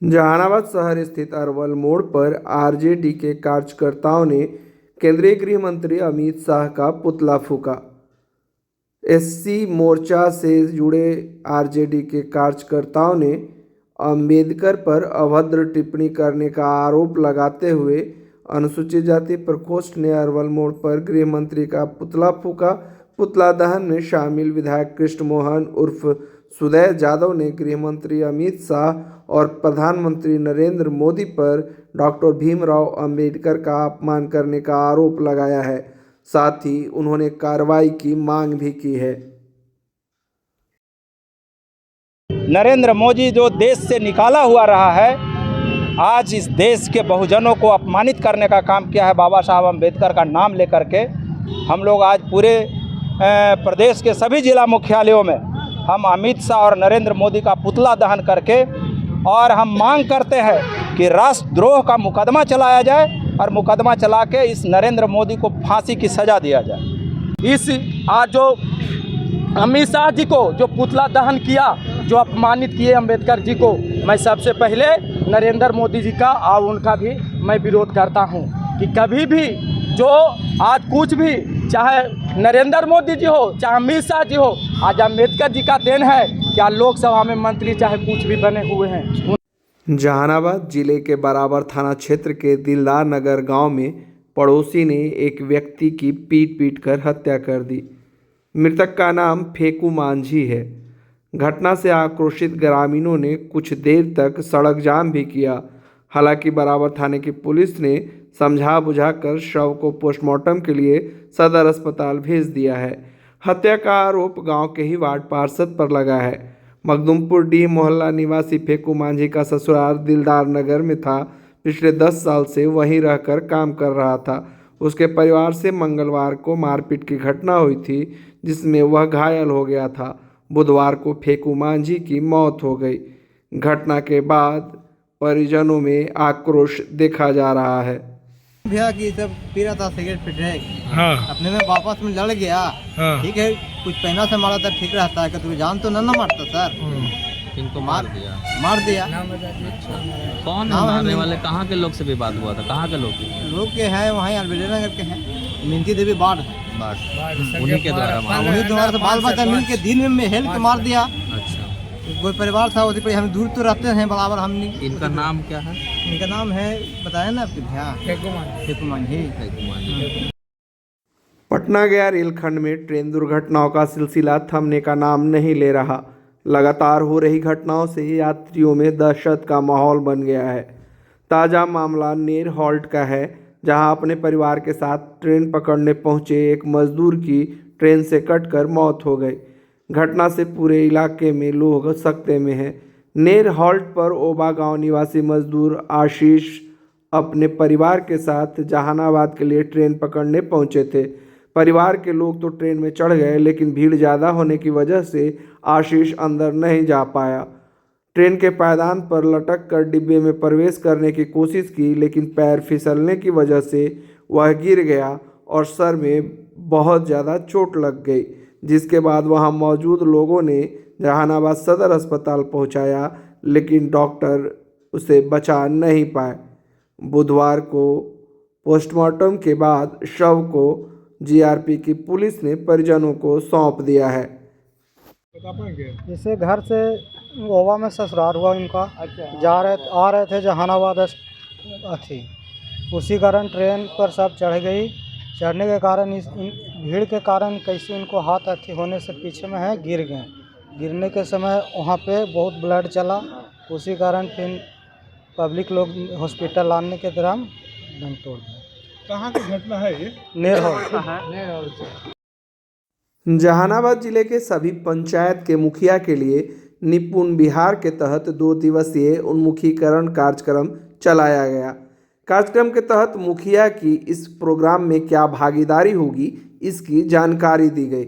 जहानाबाद शहर स्थित अरवल मोड़ पर आरजेडी के कार्यकर्ताओं ने केंद्रीय गृह मंत्री अमित शाह का पुतला फूका। एससी मोर्चा से जुड़े आरजेडी के कार्यकर्ताओं ने अंबेडकर पर अभद्र टिप्पणी करने का आरोप लगाते हुए अनुसूचित जाति प्रकोष्ठ ने अरवल मोड़ पर गृह मंत्री का पुतला फूका। पुतला दहन में शामिल विधायक कृष्ण मोहन उर्फ सुदय यादव ने गृह मंत्री अमित शाह और प्रधानमंत्री नरेंद्र मोदी पर डॉक्टर भीमराव अंबेडकर का अपमान करने का आरोप लगाया है। साथ ही उन्होंने कार्रवाई की मांग भी की है। नरेंद्र मोदी जो देश से निकाला हुआ रहा है, आज इस देश के बहुजनों को अपमानित करने का काम किया है। बाबा साहब अंबेडकर का नाम लेकर के हम लोग आज पूरे प्रदेश के सभी जिला मुख्यालयों में हम अमित शाह और नरेंद्र मोदी का पुतला दहन करके और हम मांग करते हैं कि राष्ट्रद्रोह का मुकदमा चलाया जाए और मुकदमा चला के इस नरेंद्र मोदी को फांसी की सज़ा दिया जाए। इस आज जो अमित शाह जी को जो पुतला दहन किया, जो अपमानित किए अंबेडकर जी को, मैं सबसे पहले नरेंद्र मोदी जी का और उनका भी मैं विरोध करता हूं कि कभी भी जो आज कुछ भी, चाहे नरेंद्र मोदी जी हो चाहे अमित शाह जी हो, आज अंबेडकर जी का देन है क्या लोकसभा में मंत्री चाहे कुछ भी बने हुए हैं। जहानाबाद जिले के बराबर थाना क्षेत्र के दिलदार नगर गांव में पड़ोसी ने एक व्यक्ति की पीट कर हत्या कर दी। मृतक का नाम फेकू मांझी है। घटना से आक्रोशित ग्रामीणों ने कुछ देर तक सड़क जाम भी किया। हालांकि बराबर थाने की पुलिस ने समझा बुझाकर शव को पोस्टमार्टम के लिए सदर अस्पताल भेज दिया है। हत्या का आरोप गांव के ही वार्ड पार्षद पर लगा है। मखदुमपुर डी मोहल्ला निवासी फेकू मांझी का ससुराल दिलदार नगर में था। पिछले 10 साल से वहीं रहकर काम कर रहा था। उसके परिवार से मंगलवार को मारपीट की घटना हुई थी, जिसमें वह घायल हो गया था। बुधवार को फेकू मांझी की मौत हो गई। घटना के बाद परिजनों में आक्रोश देखा जा रहा है। भैया की सब पी रहा था सिगरेट पी रहे, अपने में वापस में लड़ गया। ठीक है, कुछ पहना से मारा था, ठीक रहता है। तुम जान तो ना मारता सर, इनको मार दिया। कौन है मारने वाले? कहाँ के लोग से भी बात हुआ था? कहाँ के लोग के हैं? वहाँ अल्बेडनगर के हैं, मिनती देवी बाढ़ उन्हीं के द्वारा उन्हीं द्वारा से बाल बच्चा मिल के दिन में हेल के मार दिया। अच्छा, कोई परिवार था उसी पर, हम दूर तो रहते हैं बराबर। हम इनका नाम क्या है? इनका नाम है बताया ना आपके भैया, फेकू मांझी। पटना गया रेलखंड में ट्रेन दुर्घटनाओं का सिलसिला थमने का नाम नहीं ले रहा। लगातार हो रही घटनाओं से यात्रियों में दहशत का माहौल बन गया है। ताज़ा मामला नेर हॉल्ट का है, जहां अपने परिवार के साथ ट्रेन पकड़ने पहुंचे एक मजदूर की ट्रेन से कटकर मौत हो गई। घटना से पूरे इलाके में लोग सकते में हैं। नेर हॉल्ट पर ओबा गांव निवासी मजदूर आशीष अपने परिवार के साथ जहानाबाद के लिए ट्रेन पकड़ने पहुंचे थे। परिवार के लोग तो ट्रेन में चढ़ गए, लेकिन भीड़ ज़्यादा होने की वजह से आशीष अंदर नहीं जा पाया। ट्रेन के पायदान पर लटक कर डिब्बे में प्रवेश करने की कोशिश की, लेकिन पैर फिसलने की वजह से वह गिर गया और सर में बहुत ज़्यादा चोट लग गई, जिसके बाद वहां मौजूद लोगों ने जहानाबाद सदर अस्पताल पहुंचाया, लेकिन डॉक्टर उसे बचा नहीं पाए। बुधवार को पोस्टमार्टम के बाद शव को जीआरपी की पुलिस ने परिजनों को सौंप दिया है। इसे घर से गोवा में ससुराल हुआ इनका। आ रहे थे जहानाबाद थी, उसी कारण ट्रेन पर सब चढ़ गई। चढ़ने के कारण भीड़ के कारण कैसे इनको हाथ अथी होने से पीछे में है, गिर गए। गिरने के समय वहाँ पे बहुत ब्लड चला, उसी कारण फिर पब्लिक लोग हॉस्पिटल लाने के दौरान दम तोड़ दिया। कहाँ की घटना है ये? नेर हॉल। जहानाबाद जिले के सभी पंचायत के मुखिया के लिए निपुण बिहार के तहत 2 दिवसीय उन्मुखीकरण कार्यक्रम चलाया गया। कार्यक्रम के तहत मुखिया की इस प्रोग्राम में क्या भागीदारी होगी, इसकी जानकारी दी गई।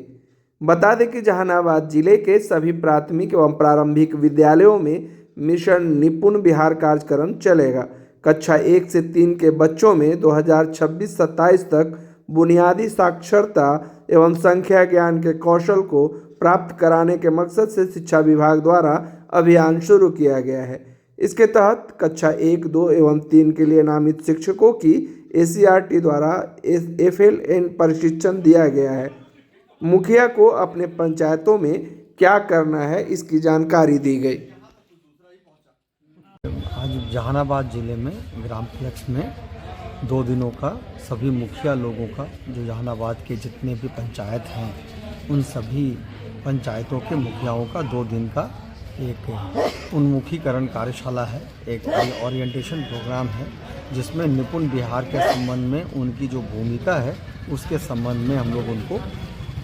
बता दें कि जहानाबाद जिले के सभी प्राथमिक एवं प्रारंभिक विद्यालयों में मिशन निपुण बिहार कार्यक्रम चलेगा। कक्षा 1 से 3 के बच्चों में 2026-27 तक बुनियादी साक्षरता एवं संख्या ज्ञान के कौशल को प्राप्त कराने के मकसद से शिक्षा विभाग द्वारा अभियान शुरू किया गया है। इसके तहत कक्षा 1, 2 एवं 3 के लिए नामित शिक्षकों की ACRT द्वारा FLN प्रशिक्षण दिया गया है। मुखिया को अपने पंचायतों में क्या करना है, इसकी जानकारी दी गई। आज जहानाबाद ज़िले में ग्राम फ्लेक्स में 2 दिनों का सभी मुखिया लोगों का, जो जहानाबाद के जितने भी पंचायत हैं उन सभी पंचायतों के मुखियाओं का 2 दिन का एक उन्मुखीकरण कार्यशाला है, एक ओरिएंटेशन प्रोग्राम है, जिसमें निपुण बिहार के संबंध में उनकी जो भूमिका है उसके संबंध में हम लोग उनको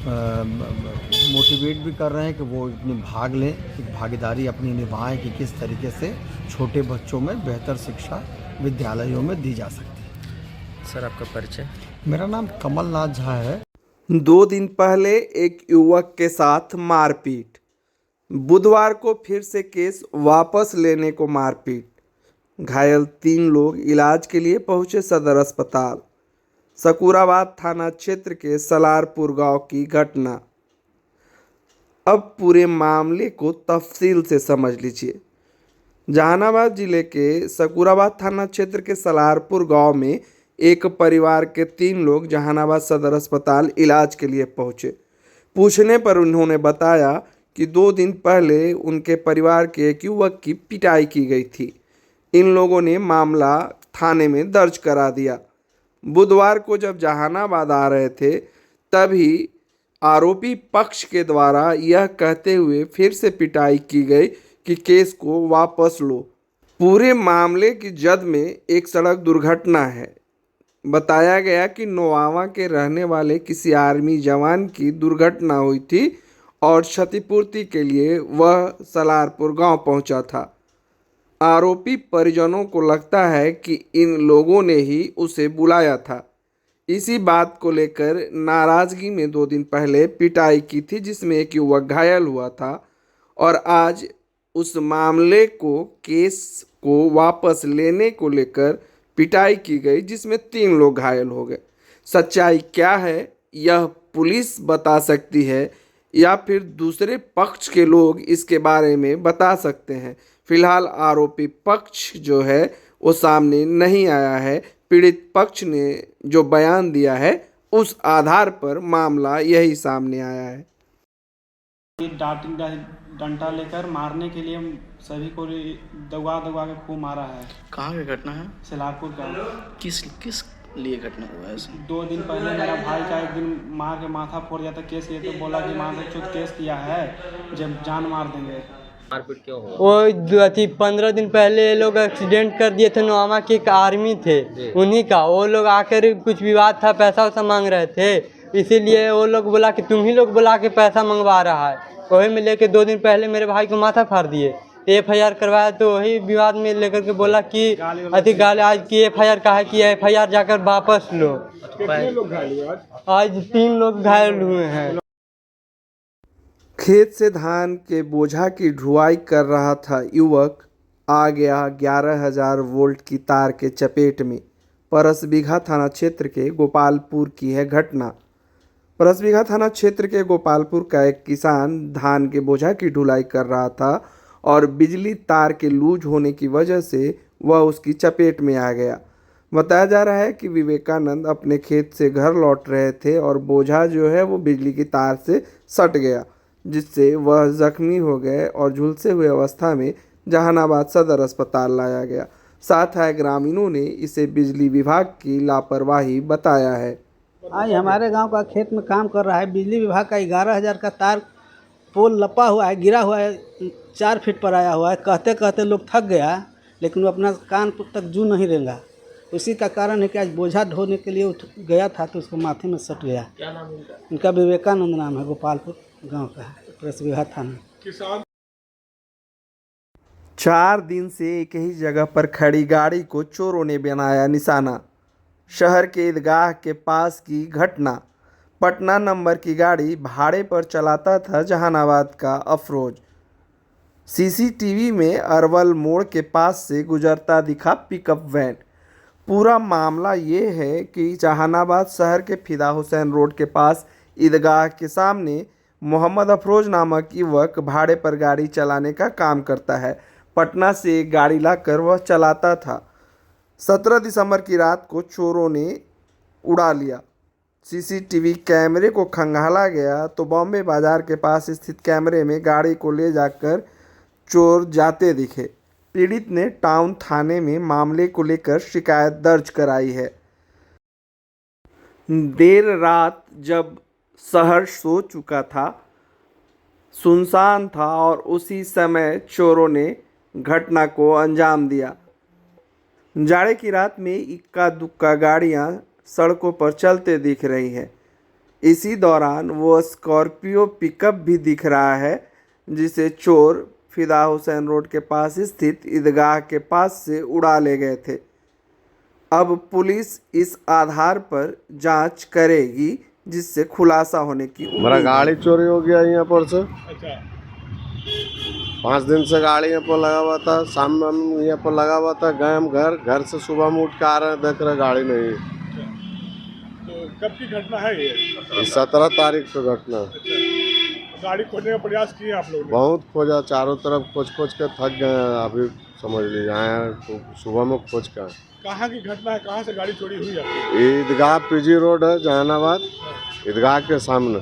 मोटिवेट भी कर रहे हैं कि वो अपनी भाग लें, भागीदारी अपनी निभाएं कि किस तरीके से छोटे बच्चों में बेहतर शिक्षा विद्यालयों में दी जा सकती है। सर आपका परिचय? मेरा नाम कमलनाथ झा है। 2 दिन पहले एक युवक के साथ मारपीट, बुधवार को फिर से केस वापस लेने को मारपीट, घायल 3 लोग इलाज के लिए पहुंचे सदर अस्पताल। सकूराबाद थाना क्षेत्र के सलारपुर गांव की घटना। अब पूरे मामले को तफसील से समझ लीजिए। जहानाबाद जिले के सकूराबाद थाना क्षेत्र के सलारपुर गांव में एक परिवार के 3 लोग जहानाबाद सदर अस्पताल इलाज के लिए पहुंचे। पूछने पर उन्होंने बताया कि 2 दिन पहले उनके परिवार के एक युवक की पिटाई की गई थी। इन लोगों ने मामला थाने में दर्ज करा दिया। बुधवार को जब जहानाबाद आ रहे थे तभी आरोपी पक्ष के द्वारा यह कहते हुए फिर से पिटाई की गई कि केस को वापस लो। पूरे मामले की जद में एक सड़क दुर्घटना है। बताया गया कि नोआवा के रहने वाले किसी आर्मी जवान की दुर्घटना हुई थी और क्षतिपूर्ति के लिए वह सलारपुर गांव पहुंचा था। आरोपी परिजनों को लगता है कि इन लोगों ने ही उसे बुलाया था। इसी बात को लेकर नाराज़गी में 2 दिन पहले पिटाई की थी, जिसमें एक युवक घायल हुआ था और आज उस मामले को, केस को वापस लेने को लेकर पिटाई की गई, जिसमें 3 लोग घायल हो गए। सच्चाई क्या है यह पुलिस बता सकती है या फिर दूसरे पक्ष के लोग इसके बारे में बता सकते हैं। फिलहाल आरोपी पक्ष जो है वो सामने नहीं आया है। पीड़ित पक्ष ने जो बयान दिया है उस आधार पर मामला यही सामने आया है। डंडा लेकर मारने के लिए सभी को दबा के खूब मारा है। कहाँ की घटना है? सलारपुर का। किस लिए घटना हुआ है? 2 दिन पहले मेरा भाई का एक दिन मार के माथा फोड़ दिया था। केस ये तो बोला कि मार चुत केस किया है, जब जान मार देंगे। मारपीट क्यों हुआ? वो 15 दिन पहले ये लोग एक्सीडेंट कर दिए थे। नोआमा के एक आर्मी थे, उन्हीं का। वो लोग आकर कुछ विवाद था, पैसा वैसा मांग रहे थे, इसीलिए वो लोग बोला कि तुम ही लोग बुला के पैसा मंगवा रहा है। वही में लेके 2 दिन पहले मेरे भाई को माथा फाड़ दिए। FIR करवाया तो वही विवाद में लेकर के बोला कि अधिक गाली आज की FIR का है कि FIR जाकर वापस लो। कितने लोग घायल हुए आज 3 लोग घायल हुए हैं। खेत से धान के बोझा की ढुलाई कर रहा था युवक, आ गया 11,000 वोल्ट की तार के चपेट में। परसबिघा थाना क्षेत्र के गोपालपुर की है घटना। परसबिघा थाना क्षेत्र के गोपालपुर का एक किसान धान के बोझा की ढुलाई कर रहा था और बिजली तार के लूज होने की वजह से वह उसकी चपेट में आ गया। बताया जा रहा है कि विवेकानंद अपने खेत से घर लौट रहे थे और बोझा जो है वो बिजली की तार से सट गया, जिससे वह जख्मी हो गए और झुलसे हुए अवस्था में जहानाबाद सदर अस्पताल लाया गया। साथ आए ग्रामीणों ने इसे बिजली विभाग की लापरवाही बताया है। आज हमारे गांव का खेत में काम कर रहा है, बिजली विभाग का 11,000 का तार पोल लपा हुआ है, गिरा हुआ है, 4 फीट पर आया हुआ है। कहते कहते लोग थक गया, लेकिन वो अपना कान तक जू नहीं रेंगा। उसी का कारण है कि आज बोझा ढोने के लिए उठ गया था तो उसको माथे में सट गया। क्या नाम उनका? उनका विवेकानंद नाम है, गोपालपुर गांव का है, परसबिघा थाना। 4 दिन से एक ही जगह पर खड़ी गाड़ी को चोरों ने बनाया निशाना। शहर के ईदगाह के पास की घटना। पटना नंबर की गाड़ी भाड़े पर चलाता था जहानाबाद का अफरोज। CCTV में अरवल मोड़ के पास से गुजरता दिखा पिकअप वैन। पूरा मामला ये है कि जहानाबाद शहर के फिदा हुसैन रोड के पास ईदगाह के सामने मोहम्मद अफरोज नामक युवक भाड़े पर गाड़ी चलाने का काम करता है। पटना से एक गाड़ी लाकर वह चलाता था। 17 दिसंबर की रात को चोरों ने उड़ा लिया। सीसीटीवी कैमरे को खंगाला गया तो बॉम्बे बाजार के पास स्थित कैमरे में गाड़ी को ले जाकर चोर जाते दिखे। पीड़ित ने टाउन थाने में मामले को लेकर शिकायत दर्ज कराई है। देर रात जब शहर सो चुका था, सुनसान था और उसी समय चोरों ने घटना को अंजाम दिया। जाड़े की रात में इक्का दुक्का गाड़ियां सड़कों पर चलते दिख रही है। इसी दौरान वो स्कॉर्पियो पिकअप भी दिख रहा है जिसे चोर फिदा हुसैन रोड के पास स्थित ईदगाह के पास से उड़ा ले गए थे। अब पुलिस इस आधार पर जांच करेगी जिससे खुलासा होने की उम्मीद मेरा है। गाड़ी चोरी हो गया यहाँ पर से। 5 दिन से गाड़ी यहाँ पर लगा हुआ था। शाम में हम यहाँ पर लगा हुआ था, गए हम घर से सुबह में उठ के आ रहे हैं, देख रहे गाड़ी नहीं है। तो कब की घटना है ये? 17 तारीख को घटना। गाड़ी खोजने का प्रयास किए आप लोग? बहुत खोजा, चारों तरफ खोज के थक गए हैं। अभी समझ लीजिए आए तो सुबह में खोज का। कहाँ की घटना है, कहाँ से गाड़ी चोरी हुई आपकी? ईदगाह पीजी रोड है जहानाबाद, ईदगाह के सामने।